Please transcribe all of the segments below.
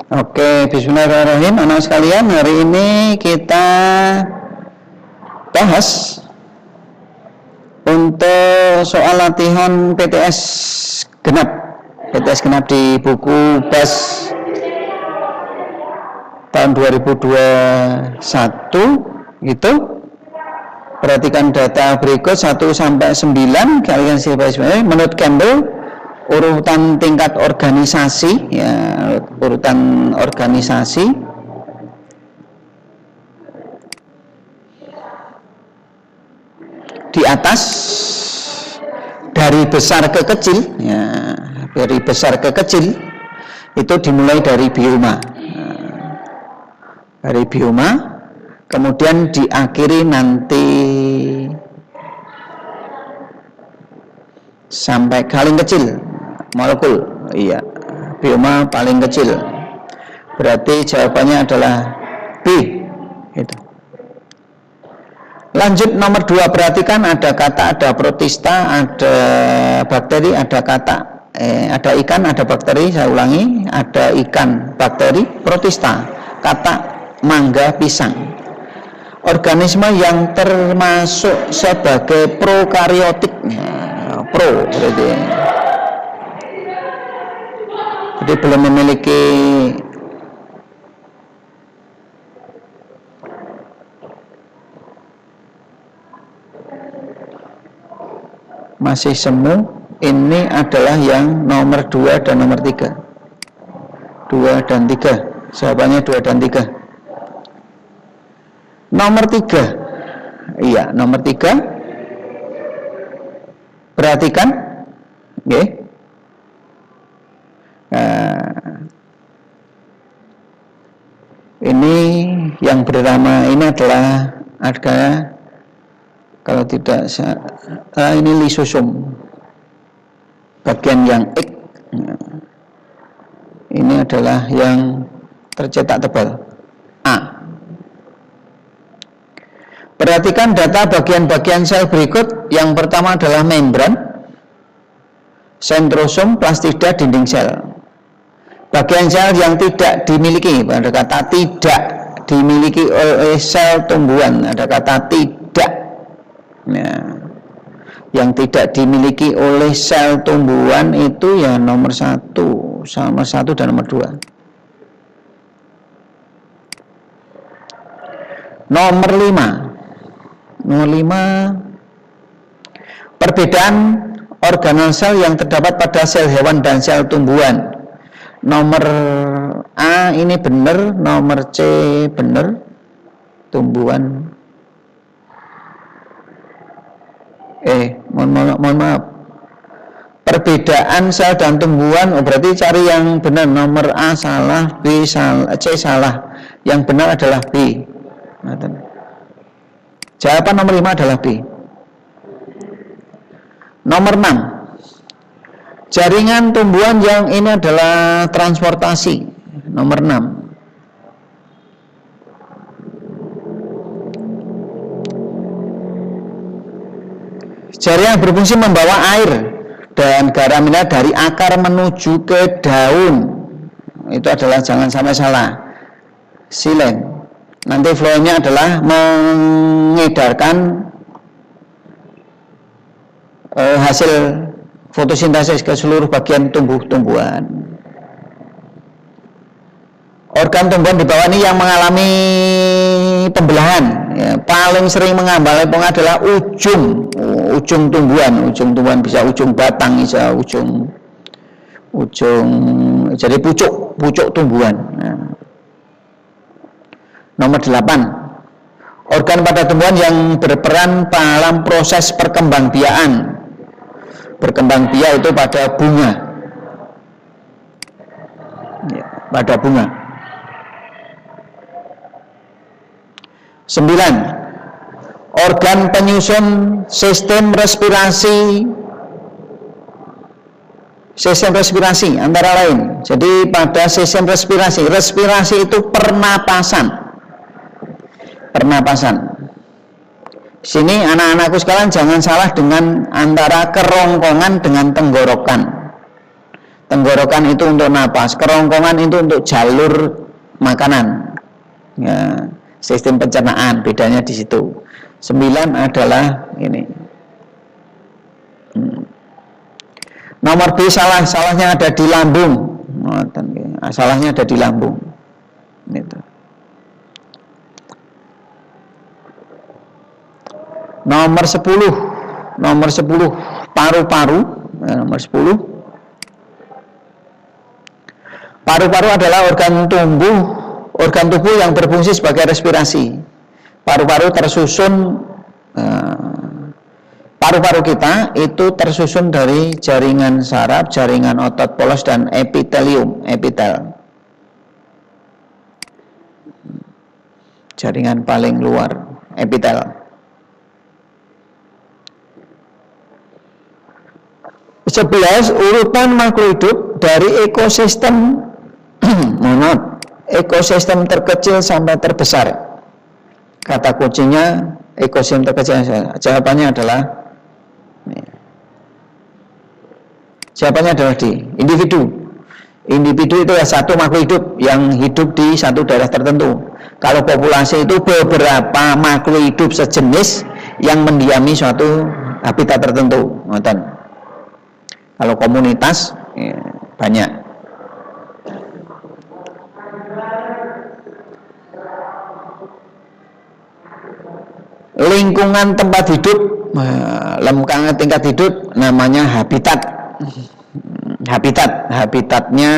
Oke, bismillahirrahmanirrahim. Anak sekalian, hari ini kita bahas untuk soal latihan PTS genap. PTS genap di buku BAS tahun 2021 gitu. Perhatikan data berikut 1 sampai 9. Kalian siapa sebenarnya menurut Campbell urutan tingkat organisasi, ya, urutan organisasi di atas dari besar ke kecil, ya, dari besar ke kecil itu dimulai dari bioma, dari bioma, kemudian diakhiri nanti sampai paling kecil molekul, iya, bioma paling kecil. Berarti jawabannya adalah B. Itu. Lanjut nomor 2, perhatikan ada kata, ada protista, ada bakteri, ada kata, ada ikan, ada bakteri. Saya ulangi, ada ikan, bakteri, protista, kata, mangga, pisang. Organisme yang termasuk sebagai prokariotik, pro berarti. Jadi belum memiliki masih semu. Ini adalah yang nomor 2 dan nomor 3. 2 dan 3. Jawabannya 2 dan 3. Nomor 3. Iya, nomor 3. Perhatikan. Oke. Ini yang bernama ini adalah kalau tidak ini lisosom, bagian yang X. Ini adalah yang tercetak tebal, A. Perhatikan data bagian-bagian sel berikut. Yang pertama adalah membran, sentrosom, plastida, dinding sel. Bagian sel yang tidak dimiliki, ada kata tidak dimiliki oleh sel tumbuhan, ada kata tidak. Nah, yang tidak dimiliki oleh sel tumbuhan itu ya nomor 1 dan nomor 2. Nomor 5, perbedaan organel sel yang terdapat pada sel hewan dan sel tumbuhan. Nomor A ini benar, nomor C benar, tumbuhan. Mohon maaf. Perbedaan sel dan tumbuhan, berarti cari yang benar. Nomor A salah, B salah, C salah. Yang benar adalah B. Jawaban nomor 5 adalah B. Nomor 6. Jaringan tumbuhan yang ini adalah transportasi. Nomor 6. Jaringan berfungsi membawa air dan garam mineral dari akar menuju ke daun. Itu adalah, jangan sampai salah, silen. Nanti flow-nya adalah mengedarkan hasil fotosintesis ke seluruh bagian tumbuh-tumbuhan. Organ tumbuhan di bawah ini yang mengalami pembelahan, ya, paling sering mengalami adalah ujung tumbuhan. Ujung tumbuhan bisa ujung batang, bisa ujung jadi pucuk tumbuhan. Nah. Nomor 8. Organ pada tumbuhan yang berperan dalam proses perkembangbiakan. Berkembang biak itu pada bunga, ya, pada bunga. 9. Organ penyusun sistem respirasi antara lain. Jadi pada sistem respirasi itu pernapasan. Sini anak-anakku sekalian jangan salah dengan antara kerongkongan dengan tenggorokan. Tenggorokan itu untuk napas, kerongkongan itu untuk jalur makanan. Ya, sistem pencernaan, bedanya di situ. 9 adalah ini. Nomor B salahnya ada di lambung. Salahnya ada di lambung. Itu. Nomor 10 paru-paru. Nomor 10 paru-paru adalah organ tubuh yang berfungsi sebagai respirasi. Paru-paru tersusun paru-paru kita itu tersusun dari jaringan saraf, jaringan otot polos dan epitel. Jaringan paling luar, epitel. Sebelas, urutan makhluk hidup dari ekosistem ekosistem terkecil sampai terbesar. Kata kuncinya ekosistem terkecil. Jawabannya adalah di individu. Individu itu satu makhluk hidup yang hidup di satu daerah tertentu. Kalau populasi itu beberapa makhluk hidup sejenis yang mendiami suatu habitat tertentu. Kalau komunitas banyak. Lingkungan tempat hidup, lingkungan tingkat hidup namanya habitat. Habitatnya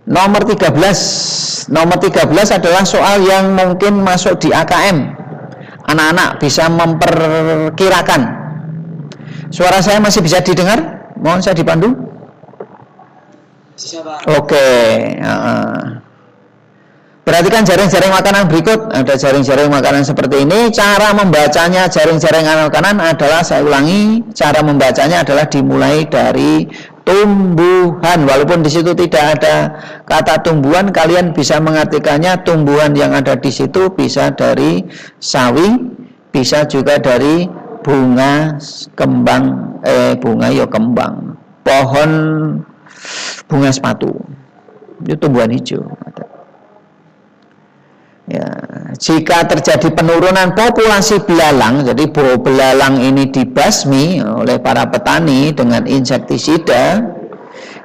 nomor 13 adalah soal yang mungkin masuk di AKM. Anak-anak bisa memperkirakan. Suara saya masih bisa didengar? Mohon saya dipandu. Oke. Perhatikan jaring-jaring makanan berikut. Ada jaring-jaring makanan seperti ini. Cara membacanya jaring-jaring makanan adalah, saya ulangi, cara membacanya adalah dimulai dari tumbuhan. Walaupun di situ tidak ada kata tumbuhan, kalian bisa mengartikannya tumbuhan yang ada di situ bisa dari sawi, bisa juga dari bunga kembang, pohon bunga sepatu. Itu tumbuhan hijau. Ya, jika terjadi penurunan populasi belalang, jadi belalang ini dibasmi oleh para petani dengan insektisida,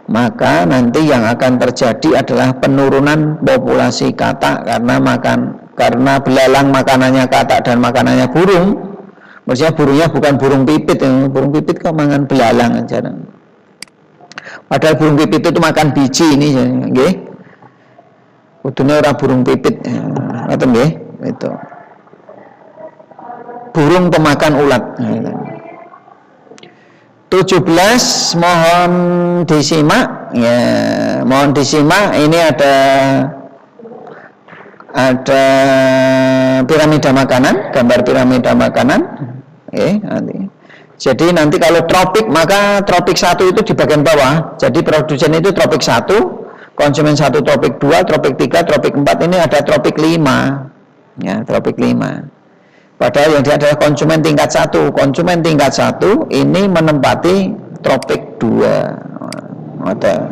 maka nanti yang akan terjadi adalah penurunan populasi katak karena belalang makanannya katak dan makanannya burung. Maksudnya burungnya bukan burung pipit, burung pipit kok makan belalang aja. Padahal burung pipit itu makan biji ini, nggih. Kudune ora burung pipit, ngoten nggih, itu. Burung pemakan ulat. 17 mohon disimak, ya, mohon disimak. Ini ada piramida makanan, gambar piramida makanan. Nanti. Jadi nanti kalau tropik, maka tropik 1 itu di bagian bawah. Jadi produsen itu tropik 1. Konsumen 1 tropik 2, tropik 3, tropik 4, ini ada tropik 5. Ya, tropik 5. Padahal yang dia adalah konsumen tingkat 1. Konsumen tingkat 1 ini menempati tropik 2. Ada.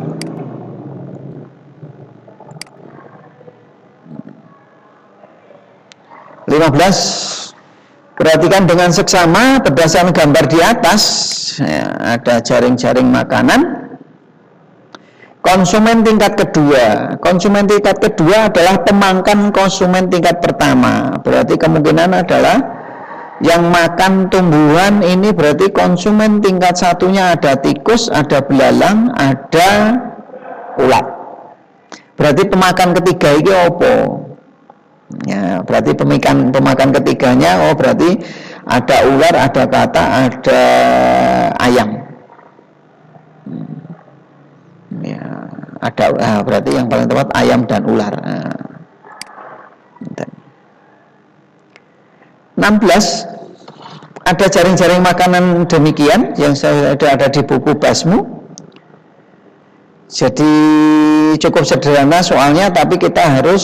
Perhatikan dengan seksama berdasarkan gambar di atas, ya, ada jaring-jaring makanan. Konsumen tingkat kedua adalah pemangkan konsumen tingkat pertama. Berarti kemungkinan adalah yang makan tumbuhan ini berarti konsumen tingkat 1-nya ada tikus, ada belalang, ada ulat. Berarti pemakan ketiga ini apa? Ya, berarti pemakan ketiganya berarti ada ular, ada katak, ada ayam. Ya, ada berarti yang paling tepat ayam dan ular. 16 ada jaring-jaring makanan demikian yang ada di buku Basmu. Jadi cukup sederhana soalnya, tapi kita harus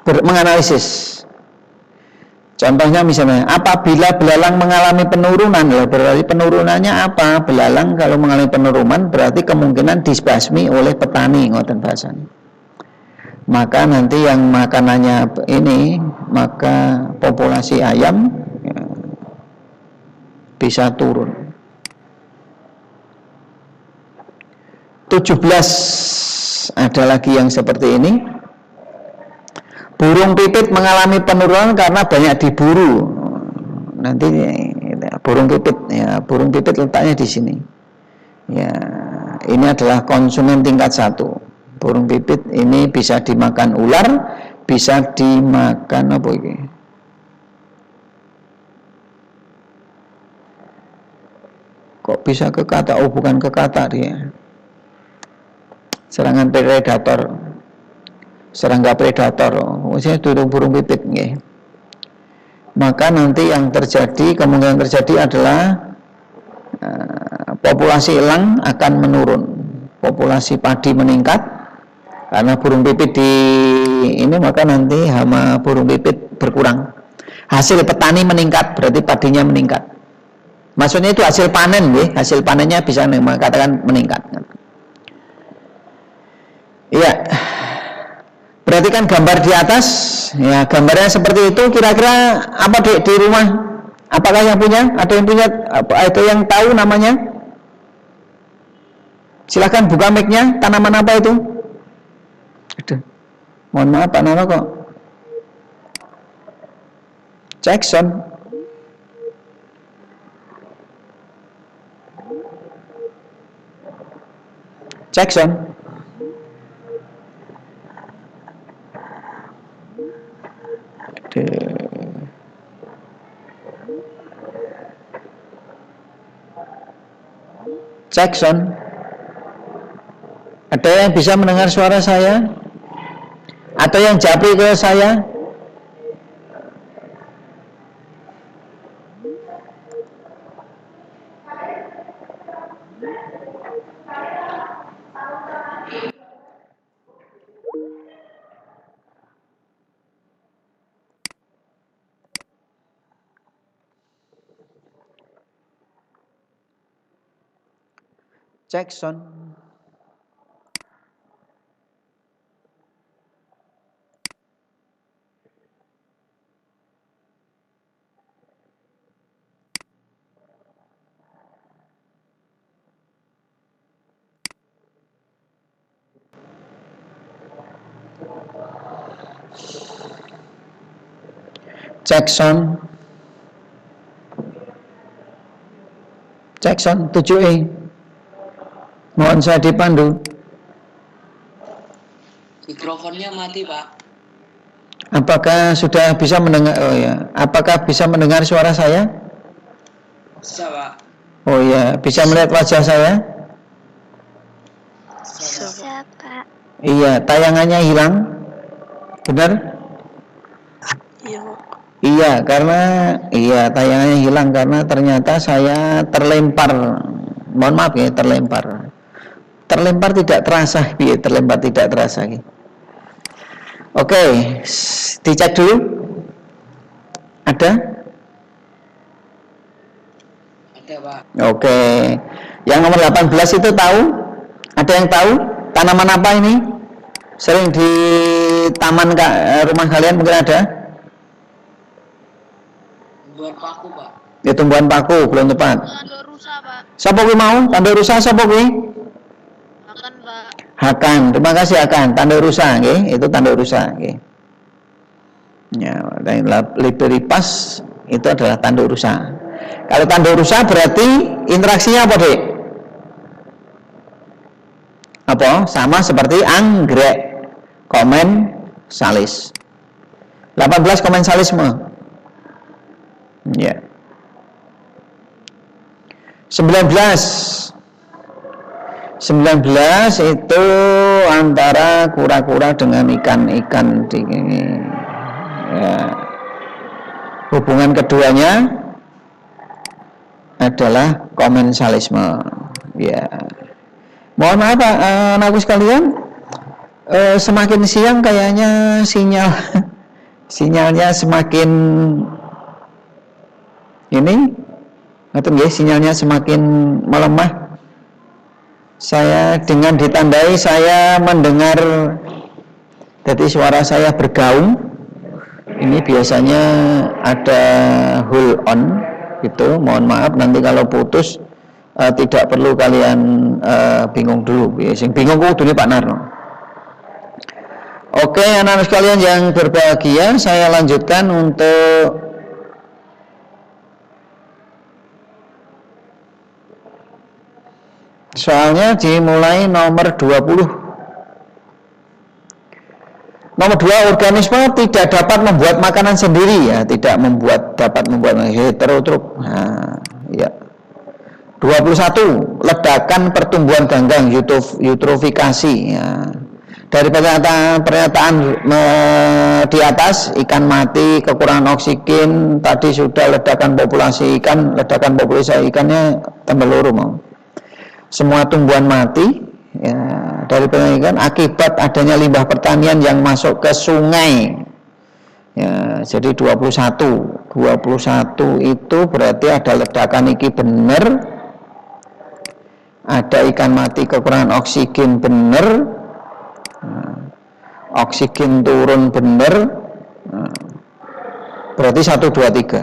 menganalisis. Contohnya misalnya, apabila belalang mengalami penurunan, ya berarti penurunannya apa? Belalang kalau mengalami penurunan berarti kemungkinan disbasmi oleh petani, ngoten bahasanya. Maka nanti yang makanannya ini, maka populasi ayam ya, bisa turun. 17 ada lagi yang seperti ini. Burung pipit mengalami penurunan karena banyak diburu. Nanti burung pipit letaknya di sini. Ya, ini adalah konsumen tingkat 1. Burung pipit ini bisa dimakan ular, bisa dimakan apa ini? Kok bisa ke kata? Oh, bukan ke kata dia. Serangan predator. Serangga predator, maksudnya burung pipit ya. Maka nanti yang terjadi, kemungkinan terjadi adalah populasi elang akan menurun, populasi padi meningkat karena burung pipit di ini, maka nanti hama burung pipit berkurang. Hasil petani meningkat, berarti padinya meningkat. Maksudnya itu hasil panen ya, hasil panennya bisa katakan meningkat. Iya. Perhatikan gambar di atas, ya gambarnya seperti itu. Kira-kira apa di rumah? Apakah yang punya? Ada yang punya? Ada yang tahu namanya? Silahkan buka mic-nya. Tanaman apa itu? Aduh, mohon maaf Pak Nono kok. Jackson. Jackson. Jackson, ada yang bisa mendengar suara saya? Atau yang japri ke saya? Jackson. Jackson. Jackson 7E. Mohon saya dipandu. Mikrofonnya mati, Pak. Apakah sudah bisa mendengar? Oh ya, apakah bisa mendengar suara saya? Bisa, Pak. Oh ya, bisa melihat wajah saya? Bisa, Pak. Iya, tayangannya hilang. Benar? Iya. Iya, karena tayangannya hilang karena ternyata saya terlempar. Mohon maaf ya, terlempar. Terlempar tidak terasa, terlempar tidak terasa. Oke, dicek dulu. Ada? Ada, Pak. Oke. Yang nomor 18 itu tahu? Ada yang tahu? Tanaman apa ini? Sering di taman rumah kalian mungkin ada? Tumbuhan paku, Pak. Ya, tumbuhan paku, belum tepat. Tanduk rusa, Pak. Siapa kuwi mau? Tanduk rusa siapa kuwi? Makan, Pak. Hakan. Terima kasih Hakan. Tanduk rusa nggih, itu tanduk rusa nggih. Ya, dan Liberipas itu adalah tanduk rusa. Kalau tanduk rusa berarti interaksinya apa, Dek? Apa? Sama seperti anggrek. Komen salis. 18 komensalisme. Ya. 19 itu antara kura-kura dengan ikan-ikan di ya. Hubungan keduanya adalah komensalisme. Ya. Mohon maaf Pak, anakku sekalian, semakin siang kayaknya sinyalnya semakin Ini ngaten nggih, sinyalnya semakin melemah. Saya dengan ditandai saya mendengar, jadi suara saya bergaung. Ini biasanya ada hold on gitu. Mohon maaf nanti kalau putus, tidak perlu kalian bingung dulu. Sing bingung kudu Pak Narno. Oke, anak-anak sekalian yang berbahagia, saya lanjutkan untuk soalnya dimulai nomor 20. Nomor 2, organisme tidak dapat membuat makanan sendiri ya, tidak dapat membuat heterotrop. Nah, ya. 21, ledakan pertumbuhan ganggang, eutrofikasi ya. Dari pernyataan di atas, ikan mati, kekurangan oksigen, tadi sudah ledakan populasi ikannya tambah loro mau. Semua tumbuhan mati ya, dari penelitian akibat adanya limbah pertanian yang masuk ke sungai ya, jadi 21 itu berarti ada ledakan iki bener, ada ikan mati, kekurangan oksigen bener, oksigen turun bener, berarti 1, 2, 3.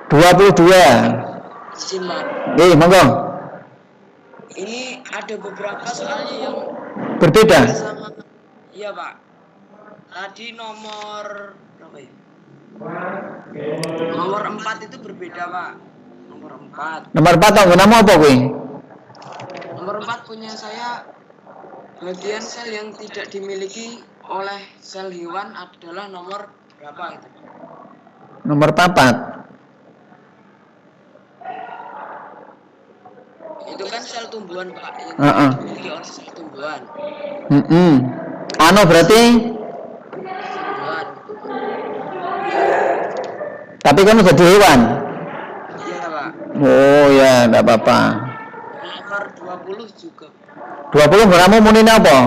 22. Simak. Monggo. Ini ada beberapa soalnya yang Berbeda. sama. Iya, Pak. Tadi nomor berapa ya? Nomor 4 itu berbeda, Pak. Nomor 4. Nomor 4 tau nama apa kuwi? Nomor 4 punya saya, bagian sel yang tidak dimiliki oleh sel hewan adalah nomor berapa itu? Nomor 4. Itu kan sel tumbuhan, Pak, yang dimiliki oleh sel tumbuhan. Ano berarti? Tumbuhan. Tapi kan jadi hewan. Iya, Pak. Oh ya, enggak apa-apa. Nomor 20 juga. 20 kamu munin apa?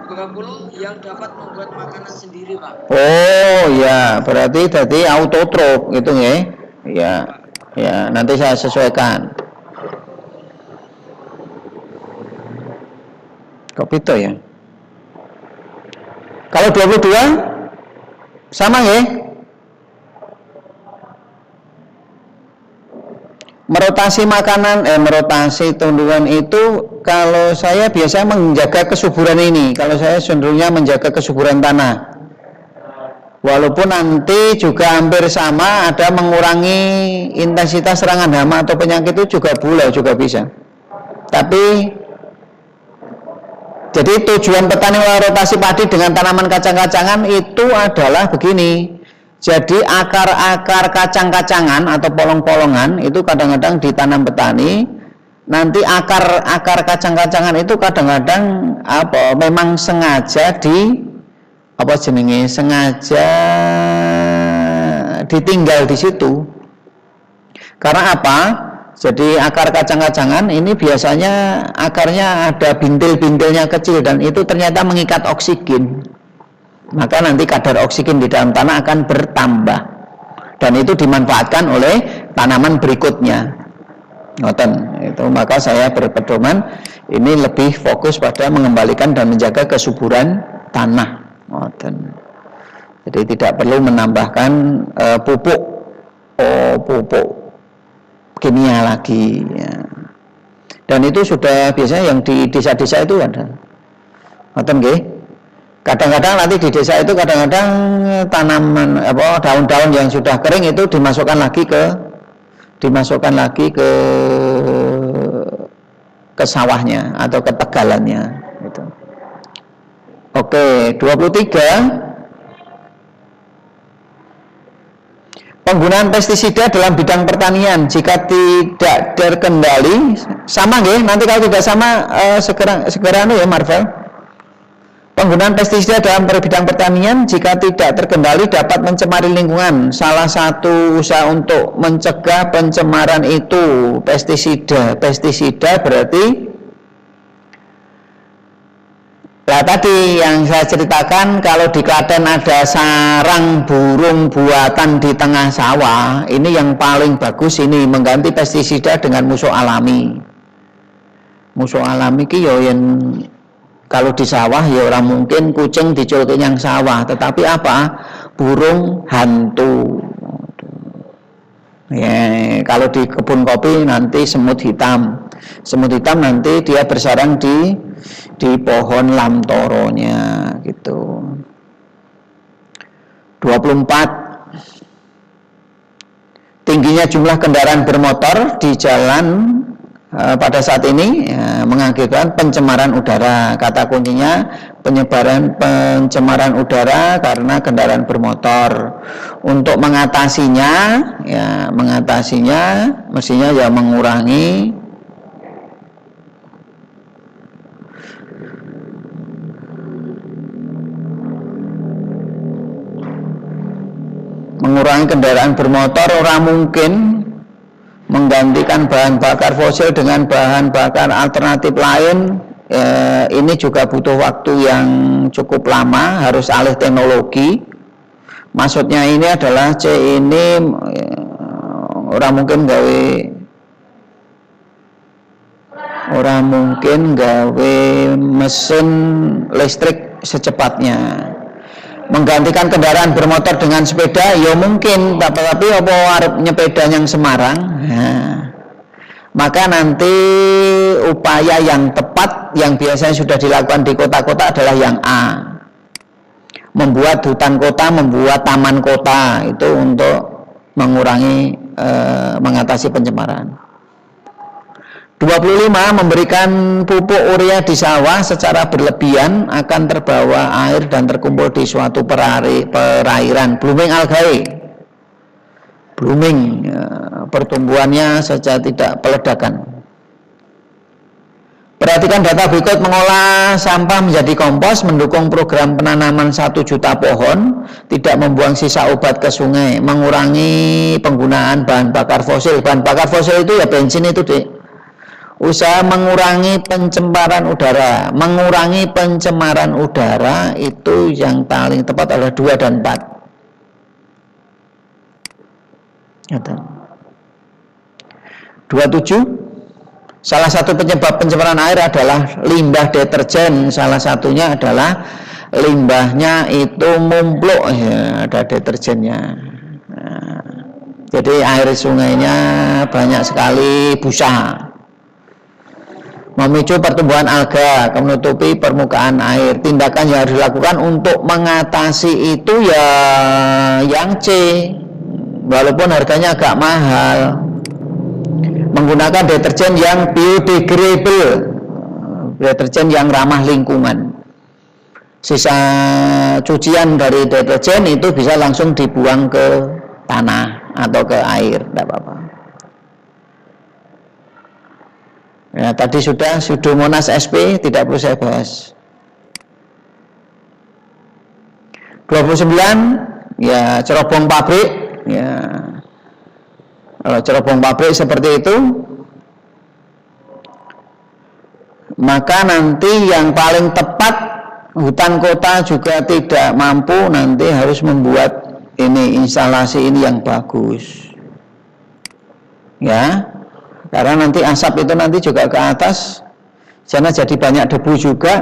20 yang dapat membuat makanan sendiri, Pak. Oh ya, berarti tadi autotrop gitu nggih. Ya. Ya, nanti saya sesuaikan. Kok itu ya? Kalau 22 sama nggih? Merotasi makanan, merotasi tumbuhan itu kalau saya biasa menjaga kesuburan ini. Kalau saya cenderungnya menjaga kesuburan tanah. Walaupun nanti juga hampir sama, ada mengurangi intensitas serangan hama atau penyakit itu juga boleh, juga bisa. Tapi jadi tujuan petani rotasi padi dengan tanaman kacang-kacangan itu adalah begini. Jadi akar-akar kacang-kacangan atau polong-polongan itu kadang-kadang ditanam petani. Nanti akar-akar kacang-kacangan itu kadang-kadang memang sengaja sengaja ditinggal di situ. Karena apa? Jadi akar kacang-kacangan ini biasanya akarnya ada bintil-bintilnya kecil dan itu ternyata mengikat oksigen. Maka nanti kadar oksigen di dalam tanah akan bertambah. Dan itu dimanfaatkan oleh tanaman berikutnya. Ngoten, itu maka saya berpedoman ini lebih fokus pada mengembalikan dan menjaga kesuburan tanah. Ngoten. Jadi tidak perlu menambahkan pupuk kimia lagi ya. Dan itu sudah biasanya yang di desa-desa itu ada. Ngoten nggih. Kadang-kadang nanti di desa itu kadang-kadang tanaman daun-daun yang sudah kering itu dimasukkan lagi ke sawahnya atau ke tegalannya gitu. Oke, 23. Penggunaan pestisida dalam bidang pertanian jika tidak terkendali sama nggih? Nanti kalau tidak sama segera ya Marvel. Penggunaan pestisida dalam bidang pertanian jika tidak terkendali dapat mencemari lingkungan. Salah satu usaha untuk mencegah pencemaran itu pestisida. Pestisida berarti Nah tadi yang saya ceritakan kalau di Klaten ada sarang burung buatan di tengah sawah, ini yang paling bagus ini mengganti pestisida dengan musuh alami. Musuh alami ki yo yang kalau di sawah ya orang mungkin kucing diculke yang sawah, tetapi apa? Burung hantu. Ya, kalau di kebun kopi nanti semut hitam. Semut hitam nanti dia bersarang di pohon lamtoronya gitu. 24. Tingginya jumlah kendaraan bermotor di jalan pada saat ini mengakibatkan pencemaran udara. Kata kuncinya pencemaran udara karena kendaraan bermotor. Untuk mengatasinya mestinya ya mengurangi kendaraan bermotor. Orang mungkin menggantikan bahan bakar fosil dengan bahan bakar alternatif lain. Ini juga butuh waktu yang cukup lama, harus alih teknologi. Maksudnya ini adalah ini orang mungkin gawe mesin listrik secepatnya. Menggantikan kendaraan bermotor dengan sepeda ya mungkin, tapi apa arep nyepeda yang Semarang. Maka nanti upaya yang tepat yang biasanya sudah dilakukan di kota-kota adalah yang A. Membuat hutan kota, membuat taman kota, itu untuk mengatasi pencemaran. 25. Memberikan pupuk urea di sawah secara berlebihan akan terbawa air dan terkumpul di suatu perairan. Blooming algae. Blooming, pertumbuhannya saja tidak peledakan. Perhatikan data berikut. Mengolah sampah menjadi kompos, mendukung program penanaman 1 juta pohon, tidak membuang sisa obat ke sungai, mengurangi penggunaan bahan bakar fosil. Bahan bakar fosil itu ya bensin itu, Dek. Usaha mengurangi pencemaran udara. Mengurangi pencemaran udara itu yang paling tepat adalah 2 dan 4. 27. Salah satu penyebab pencemaran air adalah limbah deterjen. Salah satunya adalah limbahnya itu mumpluk, ya, ada deterjennya. Jadi air sungainya banyak sekali busa. Memicu pertumbuhan alga, menutupi permukaan air. Tindakan yang harus dilakukan untuk mengatasi itu ya yang C, walaupun harganya agak mahal. Menggunakan deterjen yang biodegradable, deterjen yang ramah lingkungan. Sisa cucian dari deterjen itu bisa langsung dibuang ke tanah atau ke air, tidak apa-apa. Ya, tadi sudah Pseudomonas sp, tidak perlu saya bahas. 29, ya cerobong pabrik, ya. Kalau cerobong pabrik seperti itu, maka nanti yang paling tepat hutan kota juga tidak mampu, nanti harus membuat ini instalasi ini yang bagus. Ya. Karena nanti asap itu nanti juga ke atas, sana jadi banyak debu juga.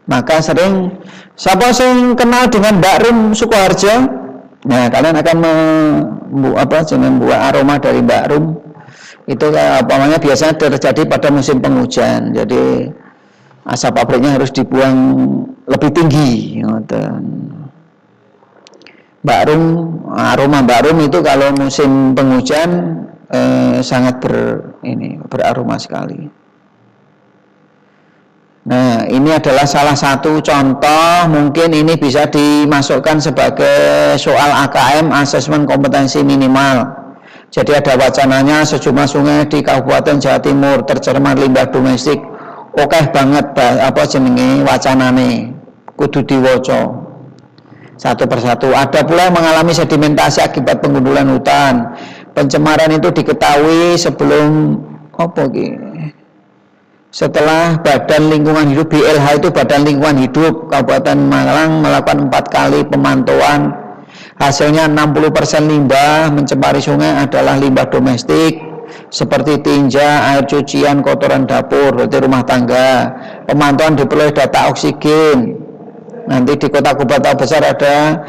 Maka sering, siapa yang kenal dengan Mbak Rum Sukoharjo? Nah, kalian akan membuat aroma dari Mbak Rum. Itu biasanya terjadi pada musim penghujan. Jadi asap pabriknya harus dibuang lebih tinggi. Aroma Mbak Rum itu kalau musim penghujan sangat beraroma sekali. Nah, ini adalah salah satu contoh, mungkin ini bisa dimasukkan sebagai soal AKM, asesmen kompetensi minimal. Jadi ada wacananya sejumlah sungai di Kabupaten Jawa Timur tercemar limbah domestik. Oke banget wacanane, kudu diwoco satu persatu. Ada pula yang mengalami sedimentasi akibat penggundulan hutan. Pencemaran itu diketahui sebelum Setelah Badan Lingkungan Hidup BLH itu Badan Lingkungan Hidup Kabupaten Malang melakukan 4 kali pemantauan, hasilnya 60% limbah mencemari sungai adalah limbah domestik seperti tinja, air cucian, kotoran dapur, berarti rumah tangga. Pemantauan diperoleh data oksigen. Nanti di kota-kota besar ada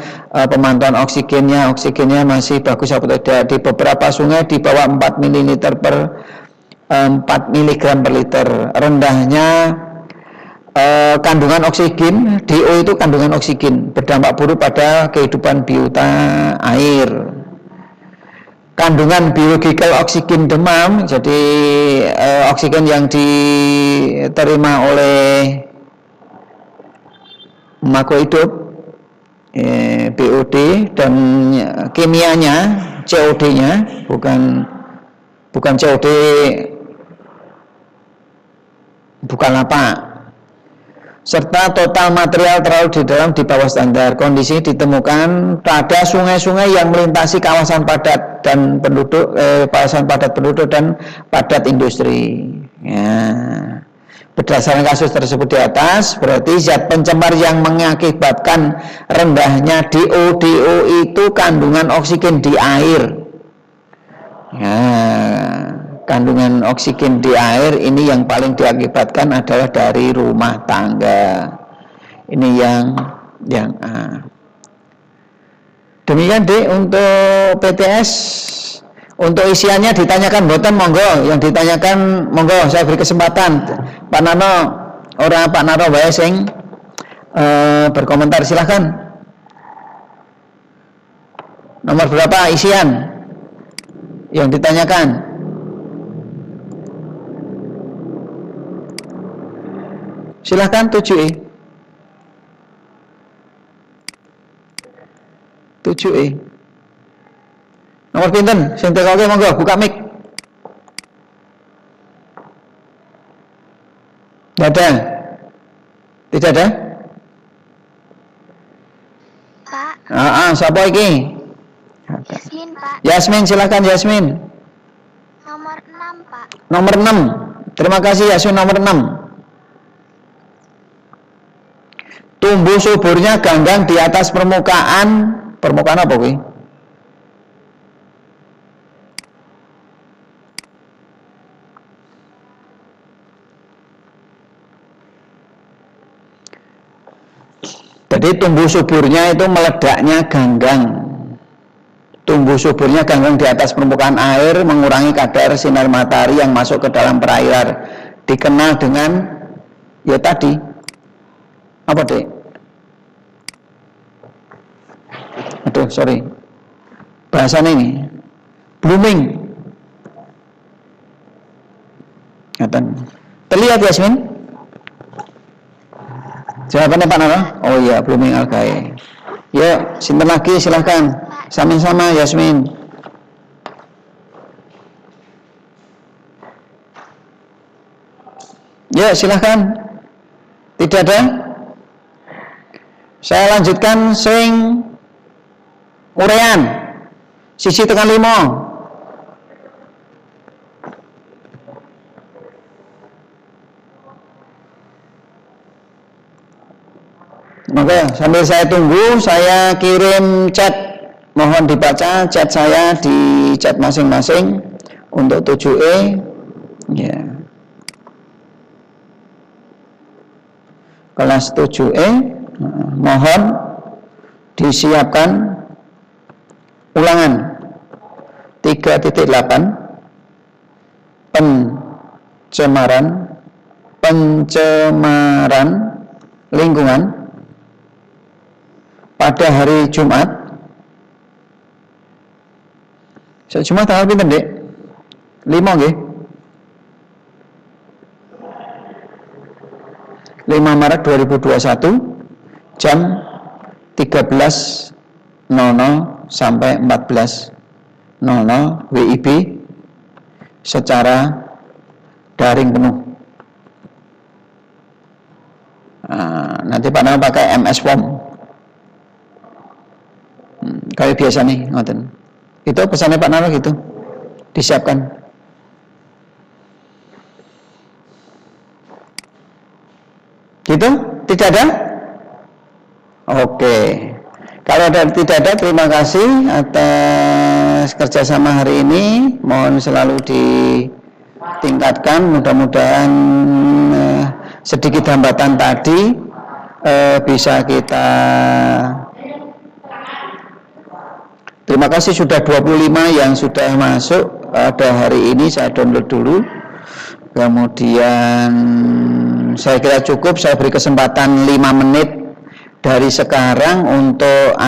pemantauan oksigennya masih bagus apa tidak. Di beberapa sungai di bawah 4 ml per 4 mg per liter. Rendahnya kandungan oksigen, DO itu kandungan oksigen, berdampak buruk pada kehidupan biota air. Kandungan biological oksigen demam, jadi oksigen yang diterima oleh makhluk hidup, BOD, dan kimianya COD-nya bukan COD Bukalapak, serta total material terlalu di dalam di bawah standar. Kondisi ditemukan pada sungai-sungai yang melintasi kawasan padat dan penduduk, kawasan padat penduduk dan padat industri. Ya. Berdasarkan kasus tersebut di atas, berarti zat pencemar yang mengakibatkan rendahnya DO itu kandungan oksigen di air. Ya, kandungan oksigen di air ini yang paling diakibatkan adalah dari rumah tangga. Ini yang A. Demikian Dek untuk PTS. Untuk isiannya ditanyakan boten, monggo. Yang ditanyakan monggo, saya beri kesempatan. Pak Nano, orang Pak Nano wae sing berkomentar, silahkan. Nomor berapa isian yang ditanyakan? Silahkan 7E. 7E. Nomor pinten? Sing tekoke monggo buka mic. Tidak ada? Tidak ada? Pak. Siapa iki? Yasmin, Pak. Yasmin, silakan Yasmin. Nomor 6, Pak. Nomor 6. Terima kasih Yasmin, nomor 6. Tumbuh suburnya ganggang di atas permukaan apa kuwi? Jadi tumbuh suburnya itu meledaknya ganggang. Tumbuh suburnya ganggang di atas permukaan air, mengurangi kadar sinar matahari yang masuk ke dalam perairan. Dikenal dengan ya tadi apa Dek? Aduh, sorry. Bahasanya ini blooming. Terlihat Yasmin? Jawabannya Pak Nara? Oh iya, blooming algae. Ya, sinten lagi silahkan. Sama-sama Yasmin. Ya, silahkan. Tidak ada? Saya lanjutkan sing urean. 1,5. Maka sambil saya tunggu, saya kirim chat, mohon dibaca chat saya di chat masing-masing untuk 7E. Ya. Kelas 7E, mohon disiapkan ulangan 3.8 pencemaran lingkungan pada hari Jumat. Jumat tanggal pinten, Dek? 5 nggih. 5 Maret 2021 jam 13.00 sampai 14.00 WIB secara daring penuh. Nanti Pak Nana pakai MS Form. Kayak biasa nih, ngoten. Itu pesannya Pak Nana gitu. Disiapkan. Gitu? Tidak ada? Oke. Kalau tidak ada, terima kasih atas kerjasama hari ini. Mohon selalu ditingkatkan. Mudah-mudahan sedikit hambatan tadi bisa kita. Terima kasih sudah 25 yang sudah masuk pada hari ini. Saya download dulu. Kemudian saya kira cukup. Saya beri kesempatan 5 menit dari sekarang untuk